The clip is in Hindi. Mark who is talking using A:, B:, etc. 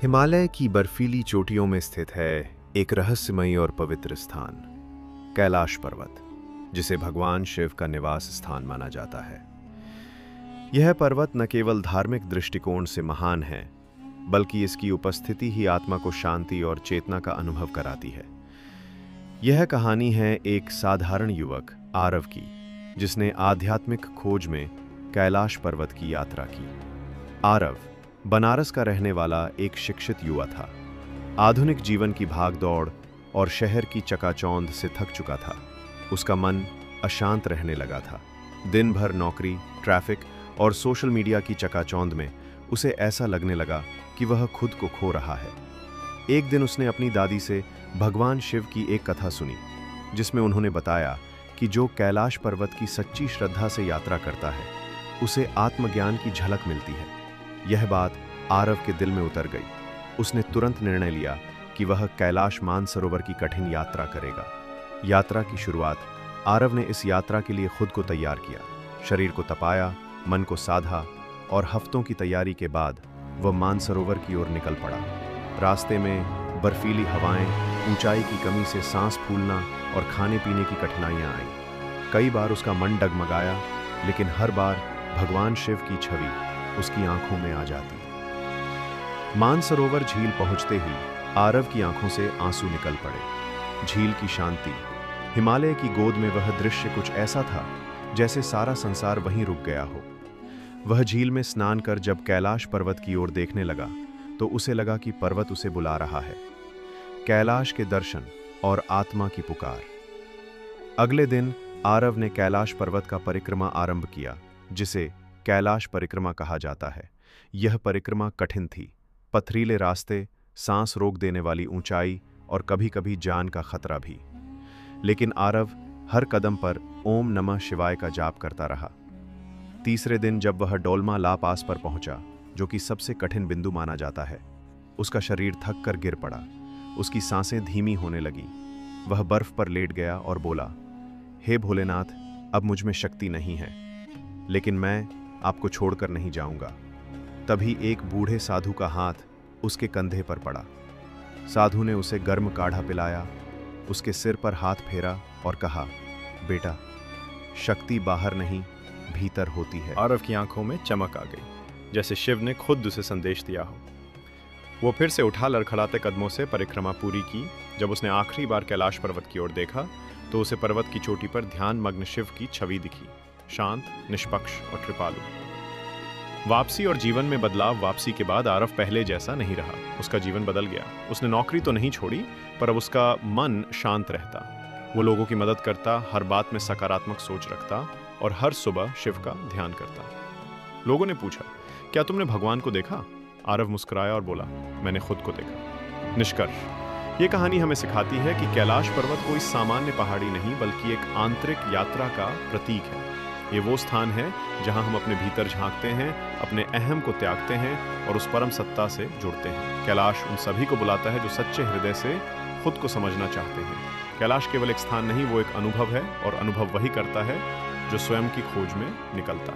A: हिमालय की बर्फीली चोटियों में स्थित है एक रहस्यमयी और पवित्र स्थान, कैलाश पर्वत, जिसे भगवान शिव का निवास स्थान माना जाता है। यह पर्वत न केवल धार्मिक दृष्टिकोण से महान है, बल्कि इसकी उपस्थिति ही आत्मा को शांति और चेतना का अनुभव कराती है। यह कहानी है एक साधारण युवक आरव की, जिसने आध्यात्मिक खोज में कैलाश पर्वत की यात्रा की। आरव बनारस का रहने वाला एक शिक्षित युवा था। आधुनिक जीवन की भागदौड़ और शहर की चकाचौंध से थक चुका था। उसका मन अशांत रहने लगा था। दिन भर नौकरी, ट्रैफिक और सोशल मीडिया की चकाचौंध में उसे ऐसा लगने लगा कि वह खुद को खो रहा है। एक दिन उसने अपनी दादी से भगवान शिव की एक कथा सुनी, जिसमें उन्होंने बताया कि जो कैलाश पर्वत की सच्ची श्रद्धा से यात्रा करता है, उसे आत्मज्ञान की झलक मिलती है। यह बात आरव के दिल में उतर गई। उसने तुरंत निर्णय लिया कि वह कैलाश मानसरोवर की कठिन यात्रा करेगा। यात्रा की शुरुआत आरव ने इस यात्रा के लिए खुद को तैयार किया। शरीर को तपाया, मन को साधा और हफ्तों की तैयारी के बाद वह मानसरोवर की ओर निकल पड़ा। रास्ते में बर्फीली हवाएं, ऊंचाई की कमी से सांस फूलना और खाने पीने की कठिनाइयां आईं। कई बार उसका मन डगमगाया, लेकिन हर बार भगवान शिव की छवि उसकी आंखों में आ जाती। मानसरोवर झील पहुंचते ही आरव की आंखों से आंसू निकल पड़े। झील की शांति, हिमालय की गोद में वह दृश्य कुछ ऐसा था जैसे सारा संसार वहीं रुक गया हो। वह झील में स्नान कर जब कैलाश पर्वत की ओर देखने लगा, तो उसे लगा कि पर्वत उसे बुला रहा है। कैलाश के दर्शन और आत्मा की पुकार। अगले दिन आरव ने कैलाश पर्वत का परिक्रमा आरंभ किया, जिसे कैलाश परिक्रमा कहा जाता है। यह परिक्रमा कठिन थी। पथरीले रास्ते, सांस रोक देने वाली ऊंचाई और कभी-कभी जान का खतरा भी। लेकिन आरव हर कदम पर ओम नमः शिवाय का जाप करता रहा। तीसरे दिन जब वह डोलमा ला पास पर पहुंचा, जो कि सबसे कठिन बिंदु माना जाता है, उसका शरीर थक कर गिर पड़ा। उसकी सांसें धीमी होने लगी। वह बर्फ पर लेट गया और बोला, हे भोलेनाथ, अब मुझ में शक्ति नहीं है, लेकिन मैं आपको छोड़कर नहीं जाऊंगा। तभी एक बूढ़े साधु का हाथ उसके कंधे पर पड़ा। साधु ने उसे गर्म काढ़ा पिलाया, उसके सिर पर हाथ फेरा और कहा, बेटा, शक्ति बाहर नहीं, भीतर होती है।
B: आरव की आंखों में चमक आ गई, जैसे शिव ने खुद उसे संदेश दिया हो। वो फिर से उठा, लड़खड़ाते कदमों से परिक्रमा पूरी की। जब उसने आखिरी बार कैलाश पर्वत की ओर देखा, तो उसे पर्वत की चोटी पर ध्यान मग्न शिव की छवि दिखी, शांत, निष्पक्ष और कृपालु। वापसी और जीवन में बदलाव। वापसी के बाद आरव पहले जैसा नहीं रहा। उसका जीवन बदल गया। उसने नौकरी तो नहीं छोड़ी, पर अब उसका मन शांत रहता। वो लोगों की मदद करता, हर बात में सकारात्मक सोच रखता और हर सुबह शिव का ध्यान करता। लोगों ने पूछा, क्या तुमने भगवान को देखा? आरव मुस्कुराया और बोला, मैंने खुद को देखा। निष्कर्ष, ये कहानी हमें सिखाती है कि कैलाश पर्वत कोई सामान्य पहाड़ी नहीं, बल्कि एक आंतरिक यात्रा का प्रतीक है। ये वो स्थान है जहां हम अपने भीतर झांकते हैं, अपने अहम को त्यागते हैं और उस परम सत्ता से जुड़ते हैं। कैलाश उन सभी को बुलाता है जो सच्चे हृदय से खुद को समझना चाहते हैं। कैलाश केवल एक स्थान नहीं, वो एक अनुभव है, और अनुभव वही करता है जो स्वयं की खोज में निकलता है।